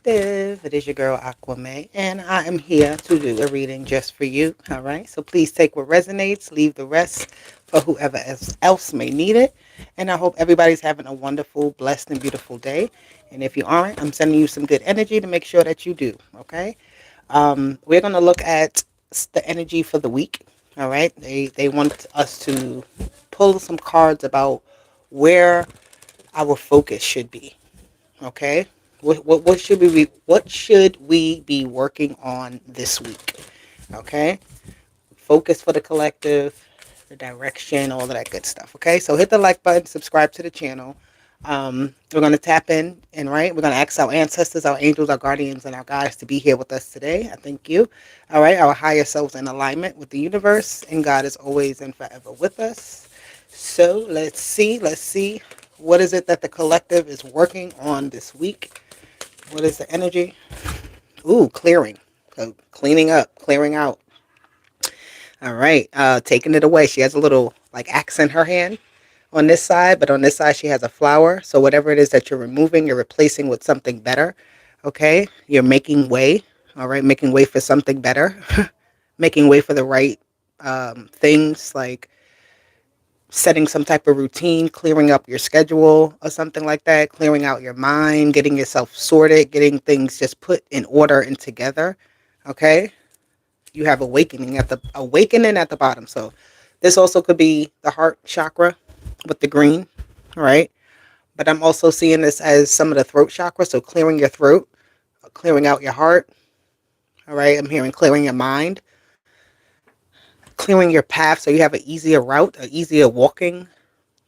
Collective. It is your girl Aquame, and I am here to do a reading just for you. All right, so please take what resonates, leave the rest for whoever else may need it. And I hope everybody's having a wonderful, blessed, and beautiful day. And if you aren't, I'm sending you some good energy to make sure that you do. Okay, we're gonna look at the energy for the week. All right, they want us to pull some cards about where our focus should be. Okay, what should we be working on this week? Okay, focus for the collective, the direction, all of that good stuff. Okay, so hit the like button, subscribe to the channel. We're gonna tap in and we're gonna ask our ancestors, our angels, our guardians, and our guides to be here with us today. I thank you. All right, our higher selves in alignment with the universe, and God is always and forever with us. So let's see. What is it that the collective is working on this week? What is the energy? Ooh, clearing. So cleaning up, clearing out. All right. Taking it away. She has a little like axe in her hand on this side, but on this side she has a flower. So whatever it is that you're removing, you're replacing with something better. Okay. You're making way. All right. Making way for something better. Making way for the right things, like setting some type of routine, clearing up your schedule or something like that, clearing out your mind, getting yourself sorted, getting things just put in order and together. Okay? You have awakening at the bottom. So this also could be the heart chakra with the green, right? But I'm also seeing this as some of the throat chakra, so clearing your throat, clearing out your heart. All right? I'm hearing clearing your mind, clearing your path so you have an easier route, an easier walking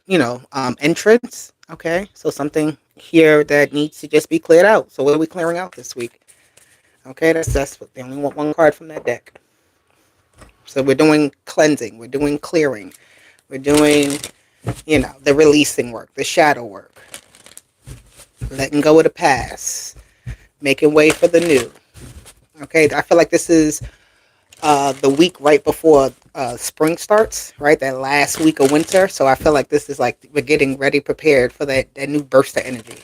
entrance. Okay, so something here that needs to just be cleared out. So what are we clearing out this week? Okay, that's what they only want one card from that deck. So we're doing cleansing, we're doing clearing, we're doing, the releasing work, the shadow work, letting go of the past, making way for the new. Okay, I feel like this is the week right before spring starts, right? That last week of winter. So I feel like this is like we're getting ready, prepared for that new burst of energy,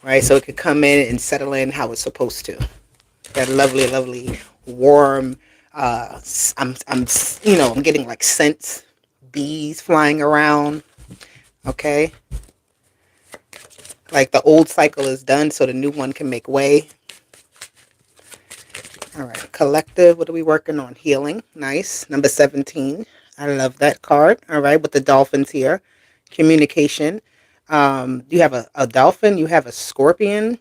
right? So it could come in and settle in how it's supposed to. That lovely, lovely, warm. I'm getting like scents, bees flying around. Okay, like the old cycle is done, so the new one can make way. All right, collective, what are we working on? Healing, nice. Number 17, I love that card. All right, with the dolphins here. Communication. You have a dolphin, you have a scorpion.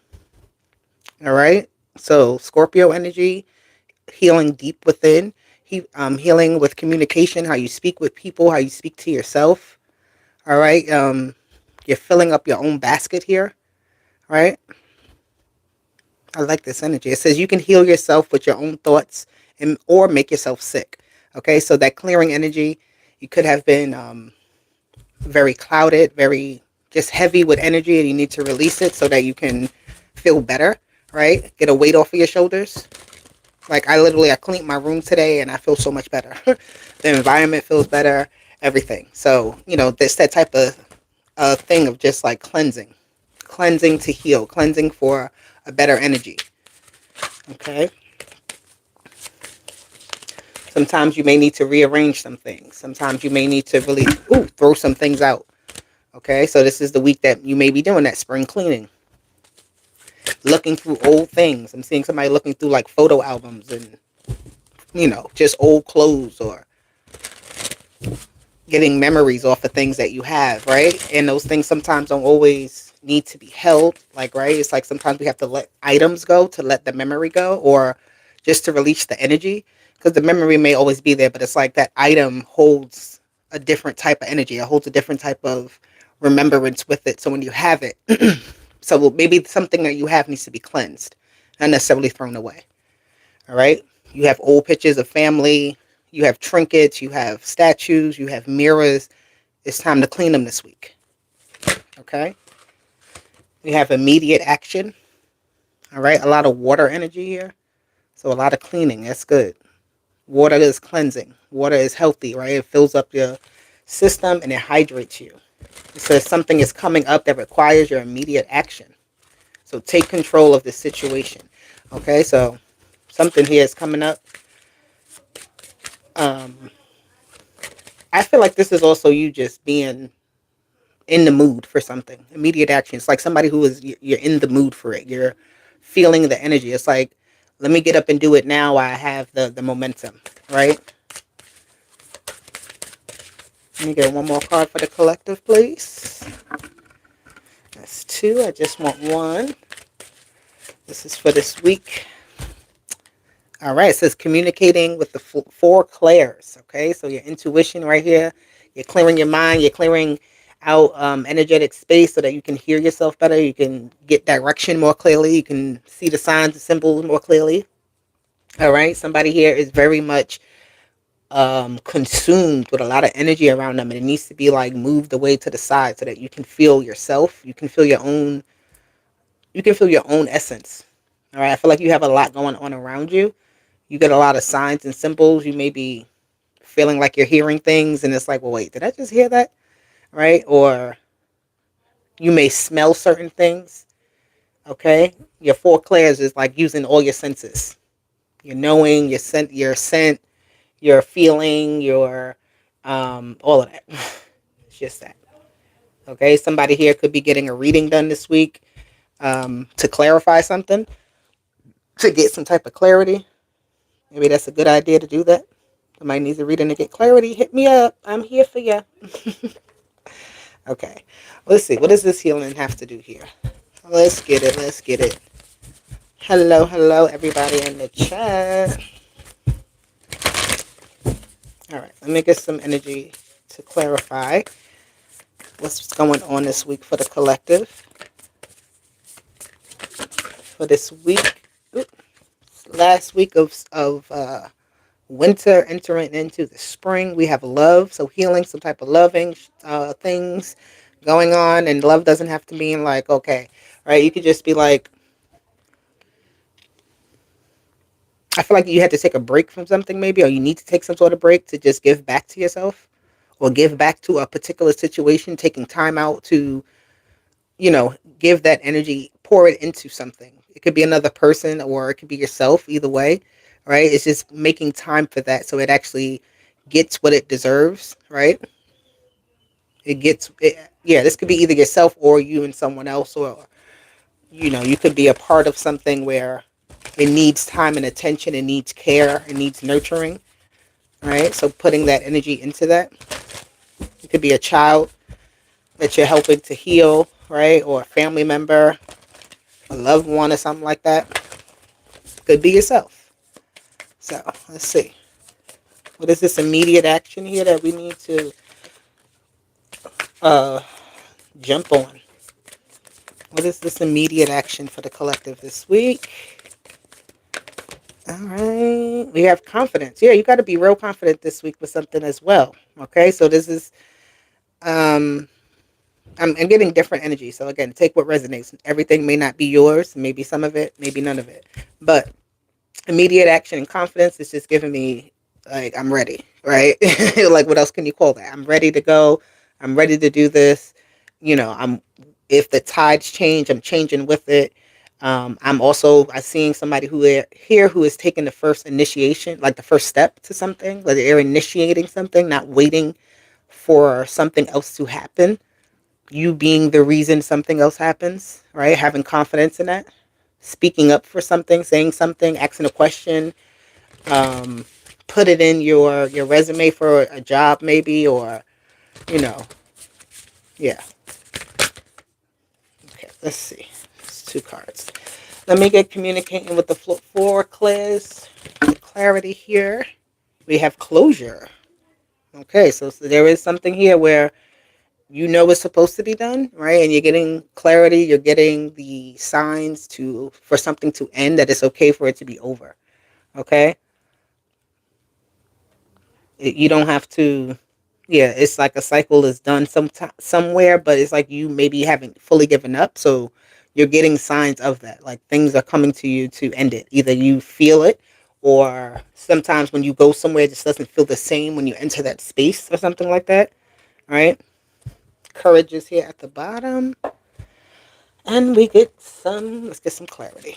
All right, so Scorpio energy, healing deep within. Healing with communication, how you speak with people, how you speak to yourself. All right, you're filling up your own basket here, right? I like this energy. It says you can heal yourself with your own thoughts or make yourself sick. Okay, so that clearing energy, you could have been very clouded, very just heavy with energy, and you need to release it so that you can feel better, right? Get a weight off of your shoulders. Like I cleaned my room today and I feel so much better. The environment feels better, everything. So, this that type of thing of just like cleansing to heal, cleansing for a better energy. Okay. Sometimes you may need to rearrange some things. Sometimes you may need to really throw some things out. Okay. So this is the week that you may be doing that spring cleaning. Looking through old things. I'm seeing somebody looking through like photo albums and, just old clothes, or getting memories off of things that you have, right? And those things sometimes don't always need to be held, like, right? It's like sometimes we have to let items go to let the memory go, or just to release the energy, because the memory may always be there, but it's like that item holds a different type of energy. It holds a different type of remembrance with it. So when you have it, so maybe something that you have needs to be cleansed, not necessarily thrown away. All right. You have old pictures of family. You have trinkets. You have statues. You have mirrors. It's time to clean them this week. Okay. We have immediate action. All right. A lot of water energy here. So a lot of cleaning. That's good. Water is cleansing. Water is healthy, right? It fills up your system and it hydrates you. It says something is coming up that requires your immediate action. So take control of the situation. Okay, so something here is coming up. Um, I feel like this is also you just being in the mood for something. Immediate action. It's like somebody who is, you're in the mood for it. You're feeling the energy. It's like, let me get up and do it now while I have the momentum, right? Let me get one more card for the collective, please. That's two. I just want one. This is for this week. All right. It says communicating with the four clairs. Okay. So your intuition right here. You're clearing your mind. You're clearing out energetic space so that you can hear yourself better. You can get direction more clearly. You can see the signs and symbols more clearly. All right. Somebody here is very much consumed with a lot of energy around them, and it needs to be like moved away to the side so that you can feel yourself. You can feel your own. You can feel your own essence. All right. I feel like you have a lot going on around you. You get a lot of signs and symbols. You may be feeling like you're hearing things, and it's like, well, wait, did I just hear that? Right? Or you may smell certain things. Okay. Your four clairs is like using all your senses. Your knowing, your scent, your feeling, your all of that. It's just that. Okay. Somebody here could be getting a reading done this week to clarify something, to get some type of clarity. Maybe that's a good idea to do that. Somebody needs a reading to get clarity. Hit me up. I'm here for you. Okay. Let's see. What does this healing have to do here? Let's get it. Let's get it. Hello, hello, everybody in the chat. All right. Let me get some energy to clarify what's going on this week for the collective. For this week, last week of winter entering into the spring, we have love. So healing, some type of loving things going on. And love doesn't have to mean like, okay, right? You could just be like, I feel like you had to take a break from something maybe, or you need to take some sort of break to just give back to yourself or give back to a particular situation, taking time out to, give that energy, pour it into something. It could be another person or it could be yourself, either way, right? It's just making time for that so it actually gets what it deserves, right? Yeah, this could be either yourself or you and someone else, or, you could be a part of something where it needs time and attention, it needs care, it needs nurturing, right? So putting that energy into that. It could be a child that you're helping to heal, right? Or a family member, a loved one, or something like that. Could be yourself. So let's see. What is this immediate action here that we need to uh, jump on? What is this immediate action for the collective this week? All right. We have confidence. Yeah, you got to be real confident this week with something as well. Okay, so this is I'm getting different energy. So again, take what resonates. Everything may not be yours. Maybe some of it, maybe none of it. But immediate action and confidence is just giving me like I'm ready, right? Like what else can you call that? I'm ready to go. I'm ready to do this. I'm if the tides change, I'm changing with it. I'm seeing somebody who is taking the first initiation, like the first step to something, like they're initiating something, not waiting for something else to happen. You being the reason something else happens, right? Having confidence in that, speaking up for something, saying something, asking a question, um, put it in your resume for a job maybe, or you know, yeah. Okay, let's see. It's two cards. Let me get communicating with the four clairs. The clarity here. We have closure. Okay, so there is something here where it's supposed to be done, right? And you're getting clarity, you're getting the signs for something to end, that it's okay for it to be over. Okay? You don't have to, yeah, it's like a cycle is done somewhere, but it's like you maybe haven't fully given up. So you're getting signs of that. Like things are coming to you to end it. Either you feel it, or sometimes when you go somewhere, it just doesn't feel the same when you enter that space or something like that. Right? Courage is here at the bottom. And we get some, let's get some clarity.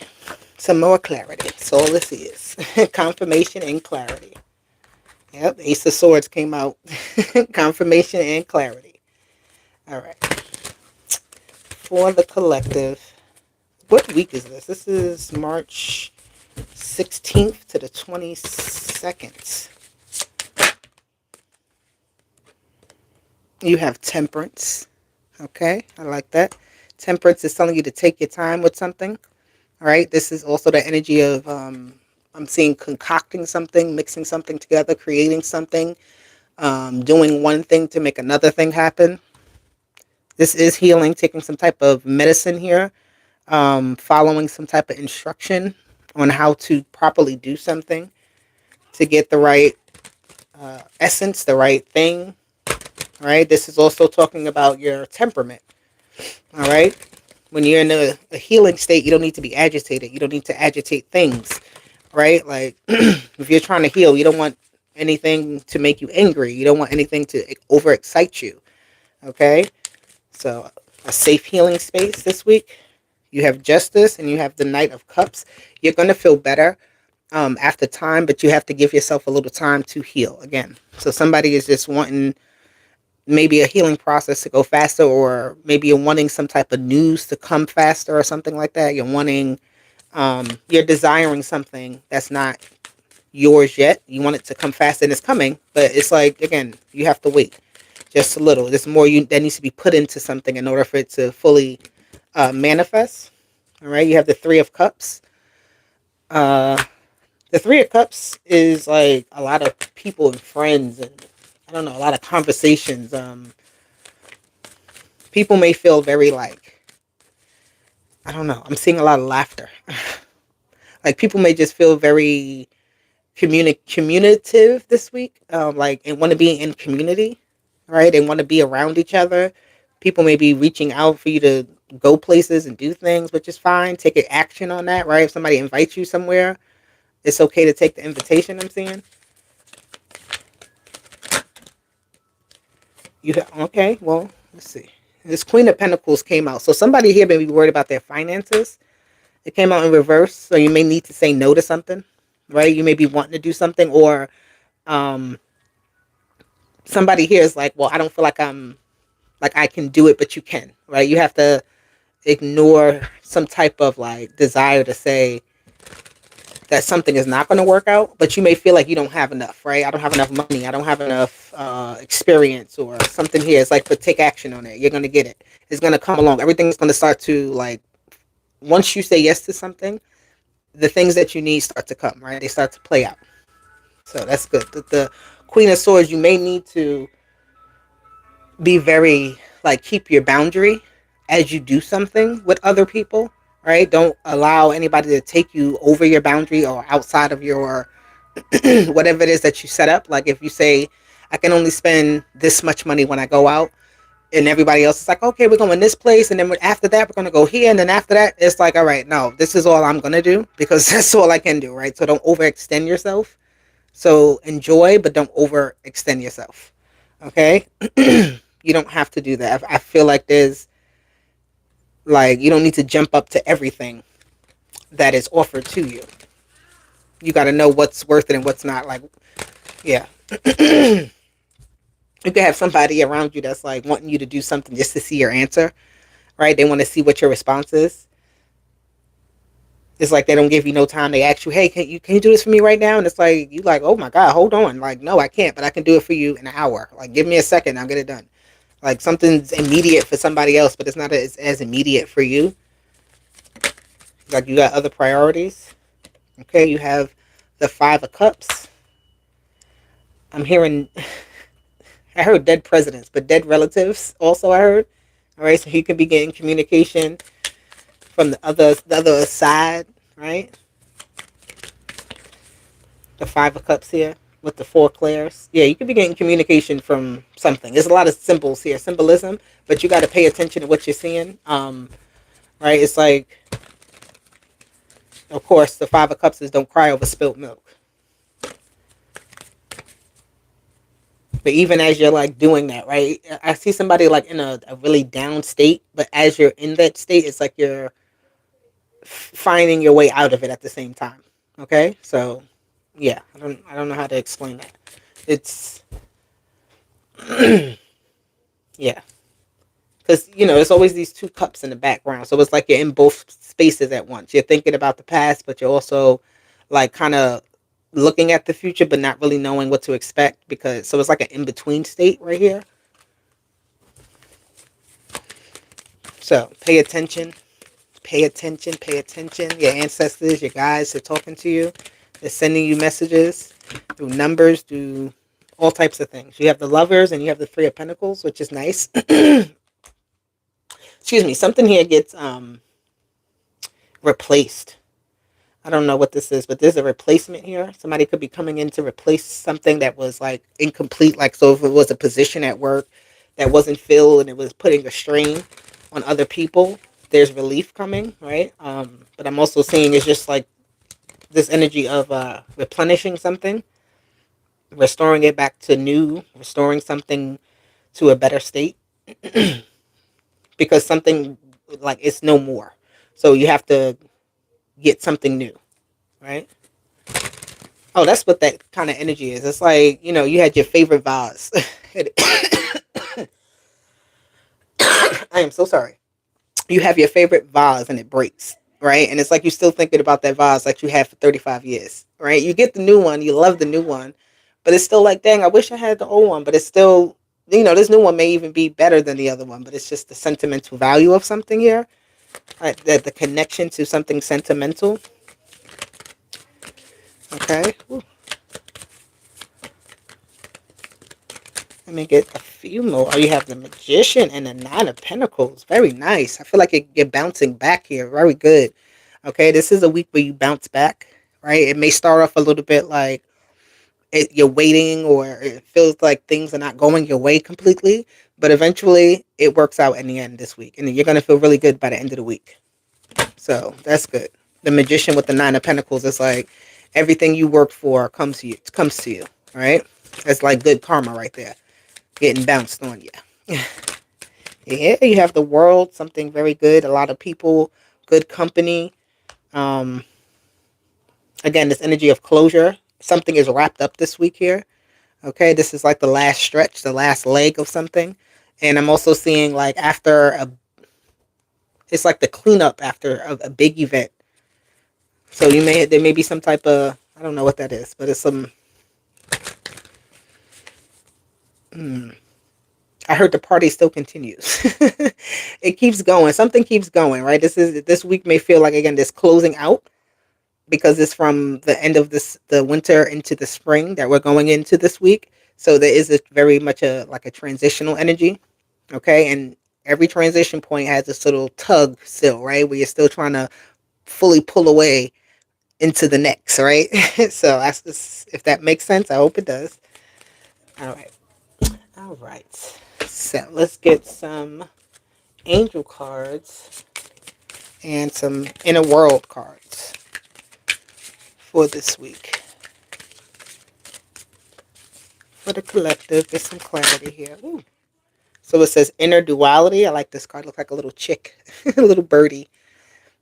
Some more clarity. That's all this is. Confirmation and clarity. Yep, Ace of Swords came out. Confirmation and clarity. All right. For the collective, what week is this? This is March 16th to the 22nd. You have Temperance. Okay, I like that. Temperance is telling you to take your time with something. All right, this is also the energy of I'm seeing concocting something, mixing something together, creating something, doing one thing to make another thing happen. This is healing, taking some type of medicine here, following some type of instruction on how to properly do something to get the right essence, the right thing. All right, this is also talking about your temperament. All right, when you're in a healing state, you don't need to be agitated. You don't need to agitate things, right? Like if you're trying to heal, you don't want anything to make you angry. You don't want anything to overexcite you. Okay, so a safe healing space this week. You have Justice and you have the Knight of Cups. You're going to feel better after time, but you have to give yourself a little time to heal again. So somebody is just wanting maybe a healing process to go faster, or maybe you're wanting some type of news to come faster or something like that. You're wanting, you're desiring something that's not yours yet. You want it to come fast and it's coming, but it's like, again, you have to wait just a little. There's more that needs to be put into something in order for it to fully manifest. All right, you have the Three of Cups. The Three of Cups is like a lot of people and friends, and I don't know, a lot of conversations. People may feel very like, I don't know, I'm seeing a lot of laughter. Like people may just feel very communicative this week, like, and want to be in community, right? And want to be around each other. People may be reaching out for you to go places and do things, which is fine. Take action on that, right? If somebody invites you somewhere, it's okay to take the invitation. I'm seeing you. Okay, well, let's see. This Queen of Pentacles came out, so somebody here may be worried about their finances. It came out in reverse, so you may need to say no to something, right? You may be wanting to do something, or um, somebody here is like, well, I don't feel like I can do it, but you can, right? You have to ignore some type of like desire to say that something is not going to work out, but you may feel like you don't have enough, right? I don't have enough money. I don't have enough experience or something here. It's like, but take action on it. You're going to get it. It's going to come along. Everything's going to start to like, once you say yes to something, the things that you need start to come, right? They start to play out. So that's good. The Queen of Swords, you may need to be very, like, keep your boundary as you do something with other people, right? Don't allow anybody to take you over your boundary or outside of your whatever it is that you set up. Like if you say, I can only spend this much money when I go out, and everybody else is like, okay, we're going this place, and then after that we're going to go here, and then after that it's like, all right, no, this is all I'm going to do because that's all I can do, right? So don't overextend yourself. So enjoy, but don't overextend yourself. Okay? You don't have to do that. I feel like there's like, you don't need to jump up to everything that is offered to you. You got to know what's worth it and what's not. Like, yeah. You can have somebody around you that's like wanting you to do something just to see your answer, right? They want to see what your response is. It's like they don't give you no time. They ask you, hey, can you do this for me right now? And it's like, you like, oh my God, hold on. Like, no, I can't, but I can do it for you in an hour. Like, give me a second, I'll get it done. Like, something's immediate for somebody else, but it's not as immediate for you. Like, you got other priorities. Okay, you have the Five of Cups. I'm hearing, I heard dead presidents, but dead relatives also I heard. All right, so he could be getting communication from the other side, right? The Five of Cups here with the Four Clairs. Yeah, you could be getting communication from something. There's a lot of symbols here, symbolism, but you got to pay attention to what you're seeing. Right? It's like, of course, the Five of Cups is don't cry over spilt milk. But even as you're like doing that, right? I see somebody like in a really down state, but as you're in that state, it's like you're finding your way out of it at the same time. Okay, so yeah, I don't know how to explain that. It's yeah, because there's always these two cups in the background, so it's like you're in both spaces at once. You're thinking about the past, but you're also like kind of looking at the future, but not really knowing what to expect, because so it's like an in between state right here. So pay attention. Pay attention, pay attention. Your ancestors, your guides are talking to you. They're sending you messages through numbers, through all types of things. You have the lovers and you have the Three of Pentacles, which is nice. Excuse me. Something here gets replaced. I don't know what this is, but there's a replacement here. Somebody could be coming in to replace something that was like incomplete. Like, so if it was a position at work that wasn't filled and it was putting a strain on other people, there's relief coming, right? But I'm also seeing it's just like this energy of replenishing something, restoring it back to new, restoring something to a better state, because something like it's no more. So you have to get something new, right? Oh, that's what that kind of energy is. It's like, you had your favorite vase. I am so sorry. You have your favorite vase and it breaks, right? And it's like you're still thinking about that vase like you had for 35 years, right? You get the new one, you love the new one, but it's still like, dang, I wish I had the old one, but it's still, this new one may even be better than the other one, but it's just the sentimental value of something here, right? That the connection to something sentimental, okay? Ooh. Let me get a few more. Oh, you have the Magician and the Nine of Pentacles. Very nice. I feel like you're bouncing back here. Very good. Okay, this is a week where you bounce back, right? It may start off a little bit like you're waiting, or it feels like things are not going your way completely, but eventually it works out in the end this week. And you're going to feel really good by the end of the week. So that's good. The Magician with the Nine of Pentacles is like everything you worked for comes to you, right? It's like good karma right there, getting bounced on you. Yeah, you have the World, something very good. A lot of people, good company. Um, Again, this energy of closure. Something is wrapped up this week here. Okay, this is like the last stretch, the last leg of something. And I'm also seeing like it's like the cleanup after a big event. So there may be some type of, I don't know what that is, but it's some, I heard the party still continues. It keeps going. Something keeps going, right? This week may feel like, again, this closing out, because it's from the end of the winter into the spring that we're going into this week. So there is very much like a transitional energy. Okay. And every transition point has this little tug still, right? Where you're still trying to fully pull away into the next, right? So that's just, if that makes sense, I hope it does. All right. All right. So let's get some angel cards and some inner world cards for this week. For the collective, get some clarity here. Ooh. So it says inner duality. I like this card. Looks like a little chick, a little birdie.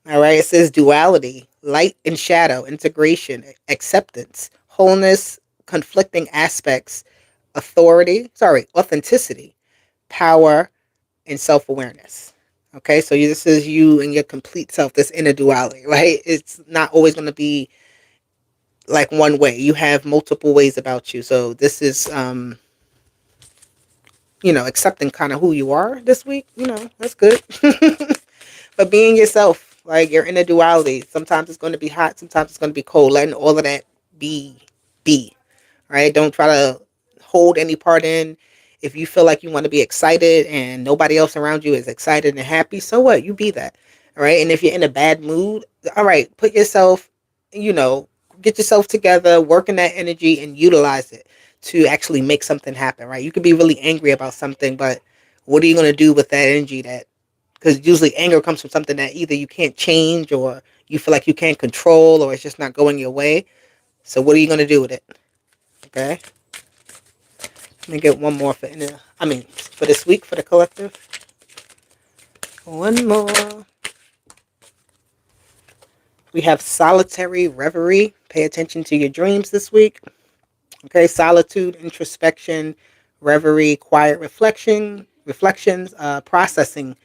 All right. It says duality, light and shadow, integration, acceptance, wholeness, conflicting aspects, authenticity, power, and self-awareness. Okay. So this is you and your complete self, this inner duality, right? It's not always going to be like one way. You have multiple ways about you. So this is, accepting kind of who you are this week, that's good. But being yourself, like you're in a duality. Sometimes it's going to be hot, sometimes it's going to be cold. Letting all of that be, right? Don't try to hold any part in. If you feel like you want to be excited and nobody else around you is excited and happy, so what? You be that, all right? And if you're in a bad mood, all right, put yourself, you know, get yourself together, work in that energy and utilize it to actually make something happen, right? You could be really angry about something, but what are you going to do with that energy? Because usually anger comes from something that either you can't change, or you feel like you can't control, or it's just not going your way. So what are you going to do with it? Okay. Let me get one more for this week for the collective. One more. We have solitary reverie. Pay attention to your dreams this week. Okay, solitude, introspection, reverie, quiet reflections, processing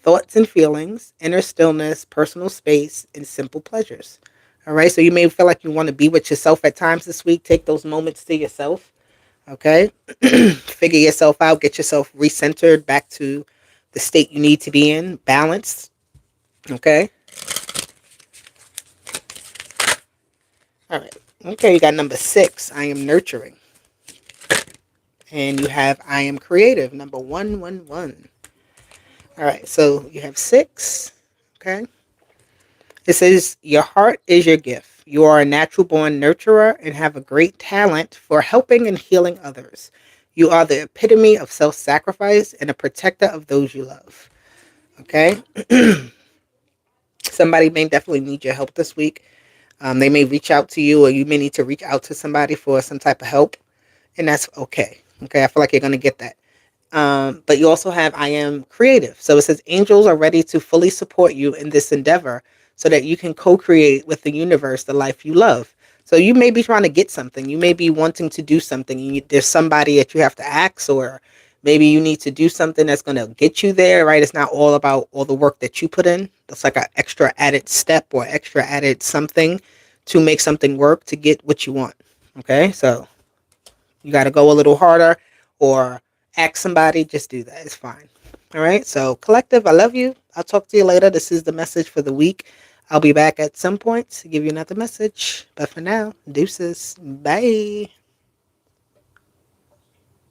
thoughts and feelings, inner stillness, personal space, and simple pleasures. All right, so you may feel like you want to be with yourself at times this week. Take those moments to yourself. Okay, figure yourself out, get yourself recentered back to the state you need to be in, balanced. Okay, all right. Okay, you got number 6. I am nurturing. And you have I am creative, number 111. All right, so you have 6. Okay. It says, your heart is your gift. You are a natural born nurturer and have a great talent for helping and healing others. You are the epitome of self sacrifice and a protector of those you love. Okay. Somebody may definitely need your help this week. They may reach out to you, or you may need to reach out to somebody for some type of help. And that's okay. Okay. I feel like you're going to get that. But you also have I am creative. So it says angels are ready to fully support you in this endeavor so that you can co-create with the universe the life you love. So you may be trying to get something. You may be wanting to do something. There's somebody that you have to ask, or maybe you need to do something that's going to get you there, right? It's not all about all the work that you put in. That's like an extra added step or extra added something to make something work to get what you want. Okay, so you got to go a little harder or ask somebody. Just do that. It's fine. All right. So, collective, I love you. I'll talk to you later. This is the message for the week. I'll be back at some point to give you another message. But for now, deuces. Bye.